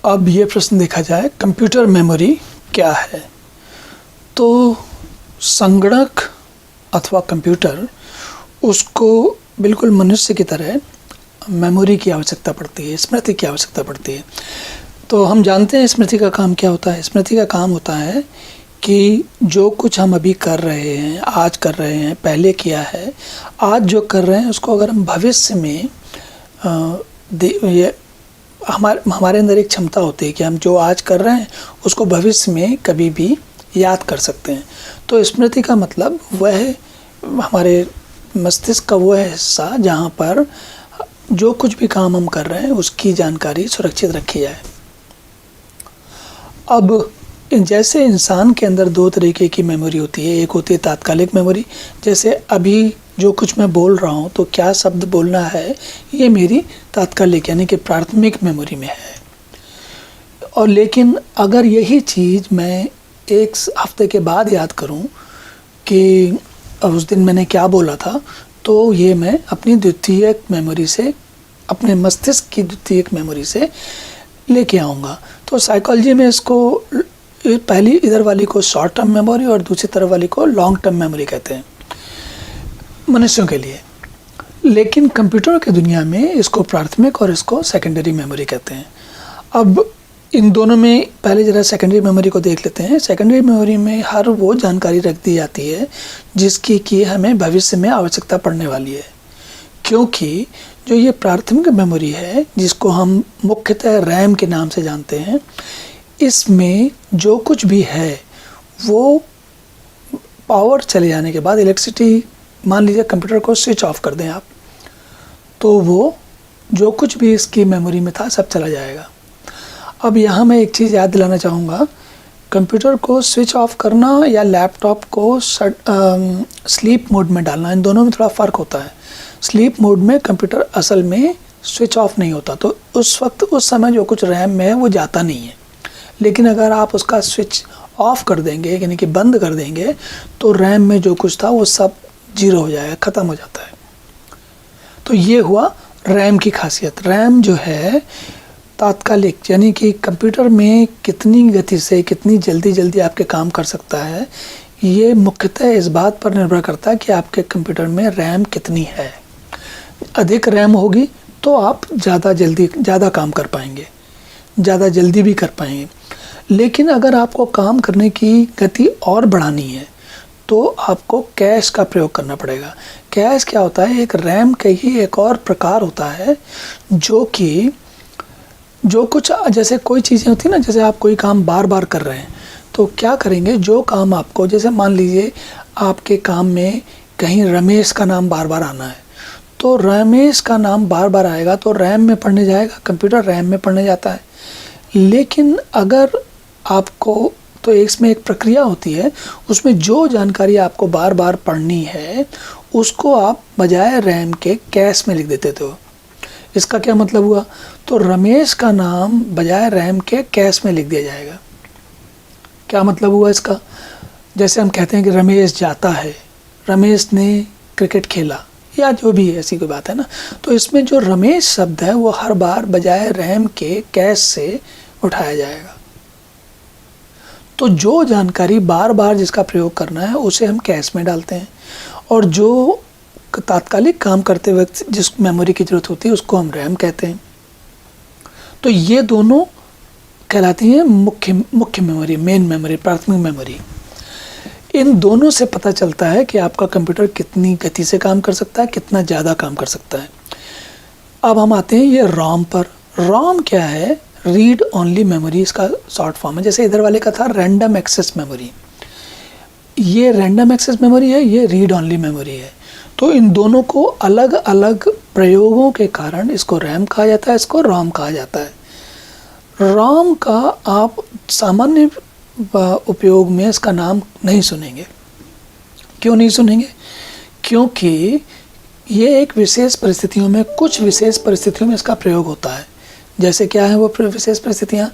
अब ये प्रश्न देखा जाए, कंप्यूटर मेमोरी क्या है। तो संगणक अथवा कंप्यूटर, उसको बिल्कुल मनुष्य की तरह मेमोरी की आवश्यकता पड़ती है, स्मृति की आवश्यकता पड़ती है। तो हम जानते हैं स्मृति का काम क्या होता है। स्मृति का काम होता है कि जो कुछ हम अभी कर रहे हैं, आज कर रहे हैं, पहले किया है, आज जो कर रहे हैं, उसको अगर हम भविष्य में ये हमारे अंदर एक क्षमता होती है कि हम जो आज कर रहे हैं उसको भविष्य में कभी भी याद कर सकते हैं। तो स्मृति का मतलब वह है हमारे मस्तिष्क का वह हिस्सा जहाँ पर जो कुछ भी काम हम कर रहे हैं उसकी जानकारी सुरक्षित रखी जाए। अब जैसे इंसान के अंदर दो तरीके की मेमोरी होती है। एक होती है तात्कालिक मेमोरी, जैसे अभी जो कुछ मैं बोल रहा हूँ तो क्या शब्द बोलना है, ये मेरी तात्कालिक यानी कि प्राथमिक मेमोरी में है। और लेकिन अगर यही चीज़ मैं एक हफ्ते के बाद याद करूँ कि उस दिन मैंने क्या बोला था, तो ये मैं अपनी द्वितीयक मेमोरी से, अपने मस्तिष्क की द्वितीयक मेमोरी से लेके आऊँगा। तो साइकोलॉजी में इसको पहली इधर वाली को शॉर्ट टर्म मेमोरी और दूसरी तरफ वाली को लॉन्ग टर्म मेमोरी कहते हैं मनुष्यों के लिए। लेकिन कंप्यूटर की दुनिया में इसको प्राथमिक और इसको सेकेंडरी मेमोरी कहते हैं। अब इन दोनों में पहले ज़रा सेकेंडरी मेमोरी को देख लेते हैं। सेकेंडरी मेमोरी में हर वो जानकारी रख दी जाती है जिसकी कि हमें भविष्य में आवश्यकता पड़ने वाली है। क्योंकि जो ये प्राथमिक मेमोरी है, जिसको हम मुख्यतः रैम के नाम से जानते हैं, इसमें जो कुछ भी है वो पावर चले जाने के बाद, इलेक्ट्रिसिटी, मान लीजिए कंप्यूटर को स्विच ऑफ कर दें आप, तो वो जो कुछ भी इसकी मेमोरी में था सब चला जाएगा। अब यहाँ मैं एक चीज़ याद दिलाना चाहूँगा, कंप्यूटर को स्विच ऑफ करना या लैपटॉप को स्लीप मोड में डालना, इन दोनों में थोड़ा फ़र्क होता है। स्लीप मोड में कंप्यूटर असल में स्विच ऑफ नहीं होता, तो उस वक्त उस समय जो कुछ रैम में है वो जाता नहीं है। लेकिन अगर आप उसका स्विच ऑफ कर देंगे यानी कि बंद कर देंगे, तो रैम में जो कुछ था वो सब जीरो हो जाएगा, ख़त्म हो जाता है। तो ये हुआ रैम की खासियत। रैम जो है तात्कालिक, यानी कि कंप्यूटर में कितनी गति से कितनी जल्दी आपके काम कर सकता है, ये मुख्यतः इस बात पर निर्भर करता है कि आपके कंप्यूटर में रैम कितनी है। अधिक रैम होगी तो आप ज़्यादा काम कर पाएंगे, ज़्यादा जल्दी भी कर पाएंगे। लेकिन अगर आपको काम करने की गति और बढ़ानी है तो आपको कैश का प्रयोग करना पड़ेगा। कैश क्या होता है, एक रैम का ही एक और प्रकार होता है, जो कि जो कुछ, जैसे कोई चीज़ें होती है ना, जैसे आप कोई काम बार बार कर रहे हैं तो क्या करेंगे, जो काम आपको, जैसे मान लीजिए आपके काम में कहीं रमेश का नाम बार बार आना है, तो रमेश का नाम बार बार आएगा तो रैम में पढ़ने जाएगा, कंप्यूटर रैम में पढ़ने जाता है। लेकिन अगर आपको, तो इसमें एक प्रक्रिया होती है, उसमें जो जानकारी आपको बार बार पढ़नी है उसको आप बजाय रैम के कैश में लिख देते थे। इसका क्या मतलब हुआ, तो रमेश का नाम बजाय रैम के कैश में लिख दिया जाएगा। क्या मतलब हुआ इसका, जैसे हम कहते हैं कि रमेश जाता है, रमेश ने क्रिकेट खेला, या जो भी ऐसी कोई बात है ना, तो इसमें जो रमेश शब्द है वो हर बार बजाय रैम के कैश से उठाया जाएगा। तो जो जानकारी बार बार जिसका प्रयोग करना है उसे हम कैश में डालते हैं, और जो तात्कालिक काम करते वक्त जिस मेमोरी की ज़रूरत होती है उसको हम रैम कहते हैं। तो ये दोनों कहलाती हैं मुख्य मेमोरी, मेन मेमोरी, प्राथमिक मेमोरी। इन दोनों से पता चलता है कि आपका कंप्यूटर कितनी गति से काम कर सकता है, कितना ज़्यादा काम कर सकता है। अब हम आते हैं ये रॉम पर। रॉम क्या है, रीड ओनली मेमोरी इसका शॉर्ट फॉर्म है। जैसे इधर वाले का था रैंडम एक्सेस मेमोरी, ये रैंडम एक्सेस मेमोरी है, ये रीड ओनली मेमोरी है। तो इन दोनों को अलग अलग प्रयोगों के कारण इसको रैम कहा जाता है, इसको रॉम कहा जाता है। रॉम का आप सामान्य उपयोग में इसका नाम नहीं सुनेंगे। क्यों नहीं सुनेंगे, क्योंकि ये एक विशेष परिस्थितियों में, कुछ विशेष परिस्थितियों में इसका प्रयोग होता है। जैसे क्या है वो विशेष परिस्थितियाँ,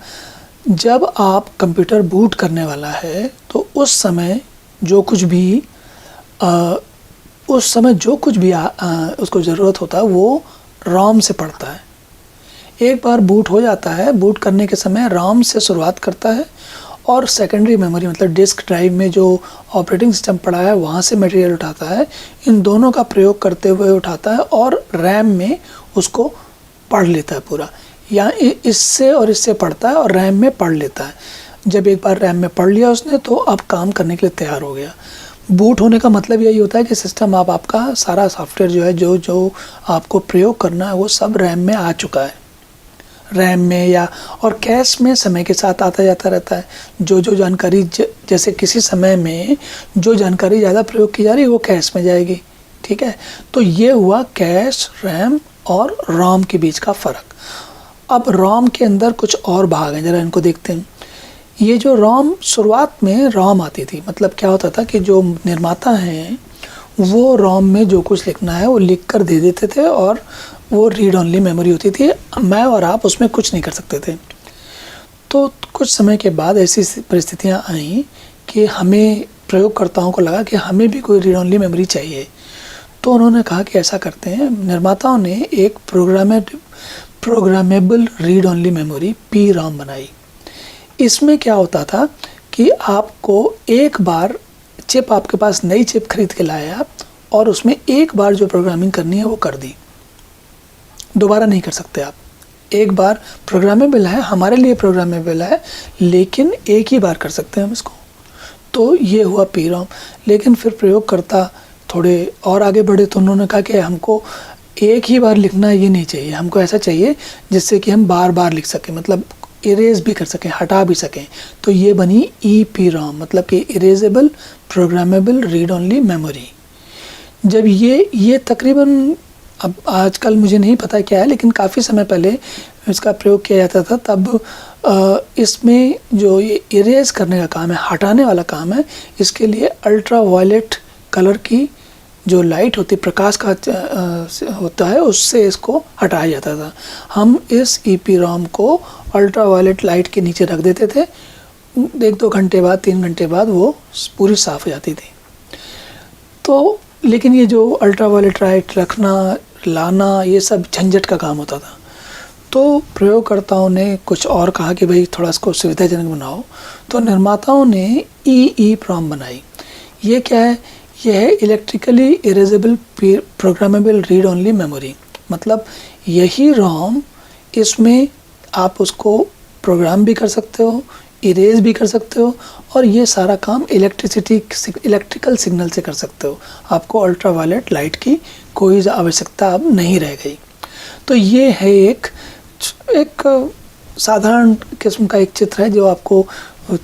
जब आप कंप्यूटर बूट करने वाला है तो उस समय जो कुछ भी उसको ज़रूरत होता है वो रॉम से पढ़ता है। एक बार बूट हो जाता है, बूट करने के समय RAM से शुरुआत करता है और सेकेंडरी मेमोरी मतलब डिस्क ड्राइव में जो ऑपरेटिंग सिस्टम पड़ा है वहाँ से मटेरियल उठाता है। इन दोनों का प्रयोग करते हुए उठाता है और रैम में उसको पढ़ लेता है पूरा, या इससे और इससे पढ़ता है और रैम में पढ़ लेता है। जब एक बार रैम में पढ़ लिया उसने तो अब काम करने के लिए तैयार हो गया। बूट होने का मतलब यही होता है कि सिस्टम आपका सारा सॉफ्टवेयर जो है जो आपको प्रयोग करना है वो सब रैम में आ चुका है। रैम में या और कैश में समय के साथ आता जाता रहता है। जो जानकारी जैसे किसी समय में जो जानकारी ज़्यादा प्रयोग की जा रही है वो कैश में जाएगी, ठीक है। तो ये हुआ कैश, रैम और रोम के बीच का फ़र्क। अब रोम के अंदर कुछ और भाग हैं, ज़रा इनको देखते हैं। ये जो रोम, शुरुआत में रोम आती थी, मतलब क्या होता था कि जो निर्माता हैं वो रोम में जो कुछ लिखना है वो लिख कर दे देते थे और वो रीड ओनली मेमोरी होती थी। मैं और आप उसमें कुछ नहीं कर सकते थे। तो कुछ समय के बाद ऐसी परिस्थितियां आई कि हमें, प्रयोगकर्ताओं को लगा कि हमें भी कोई रीड ओनली मेमोरी चाहिए। तो उन्होंने कहा कि ऐसा करते हैं, निर्माताओं ने एक programmable read only memory PROM बनाई। इसमें क्या होता था कि आपको एक बार चिप, आपके पास नई चिप खरीद के लाए आप और उसमें एक बार जो प्रोग्रामिंग करनी है वो कर दी, दोबारा नहीं कर सकते आप। एक बार प्रोग्रामेबल है, हमारे लिए प्रोग्रामेबल है, लेकिन एक ही बार कर सकते हैं हम इसको। तो ये हुआ PROM। लेकिन फिर प्रयोगकर्ता थोड़े और आगे बढ़े तो उन्होंने कहा कि हमको एक ही बार लिखना ये नहीं चाहिए, हमको ऐसा चाहिए जिससे कि हम बार बार लिख सकें, मतलब इरेज भी कर सकें, हटा भी सकें। तो ये बनी EPROM, मतलब कि erasable programmable read only memory. जब ये तकरीबन, अब आजकल मुझे नहीं पता क्या है, लेकिन काफ़ी समय पहले इसका प्रयोग किया जाता था। तब इसमें जो ये इरेज करने का काम है, हटाने वाला काम है, इसके लिए अल्ट्रा वायलेट कलर की जो लाइट होती, प्रकाश का होता है, उससे इसको हटाया जाता था। हम इस EPROM को अल्ट्रा वायलेट लाइट के नीचे रख देते थे, 1-2 घंटे बाद, 3 घंटे बाद वो पूरी साफ़ हो जाती थी। तो लेकिन ये जो अल्ट्रा वायलेट लाइट रखना, लाना, ये सब झंझट का काम होता था। तो प्रयोगकर्ताओं ने कुछ और कहा कि भाई थोड़ा इसको सुविधाजनक बनाओ, तो निर्माताओं ने EEPROM बनाई। ये क्या है? यह है electrically erasable programmable read only memory. मतलब यही रोम, इसमें आप उसको प्रोग्राम भी कर सकते हो, इरेज भी कर सकते हो, और ये सारा काम इलेक्ट्रिकल सिग्नल से कर सकते हो। आपको अल्ट्रा वायलेट लाइट की कोई आवश्यकता अब नहीं रह गई। तो ये है एक साधारण किस्म का एक चित्र है जो आपको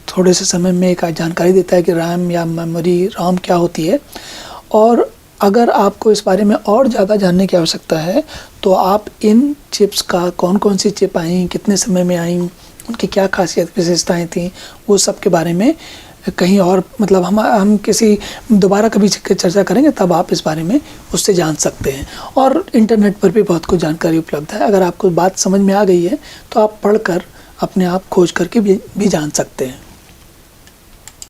थोड़े से समय में एक जानकारी देता है कि रैम या मेमोरी, रोम क्या होती है। और अगर आपको इस बारे में और ज़्यादा जानने की आवश्यकता है तो आप इन चिप्स का, कौन कौन सी चिप आई, कितने समय में आई, उनकी क्या खासियत विशेषताएं थी, वो सब के बारे में कहीं और, मतलब हम किसी दोबारा कभी चर्चा करेंगे, तब आप इस बारे में उससे जान सकते हैं। और इंटरनेट पर भी बहुत कुछ जानकारी उपलब्ध है। अगर आपको बात समझ में आ गई है तो आप पढ़कर अपने आप खोज करके भी जान सकते हैं।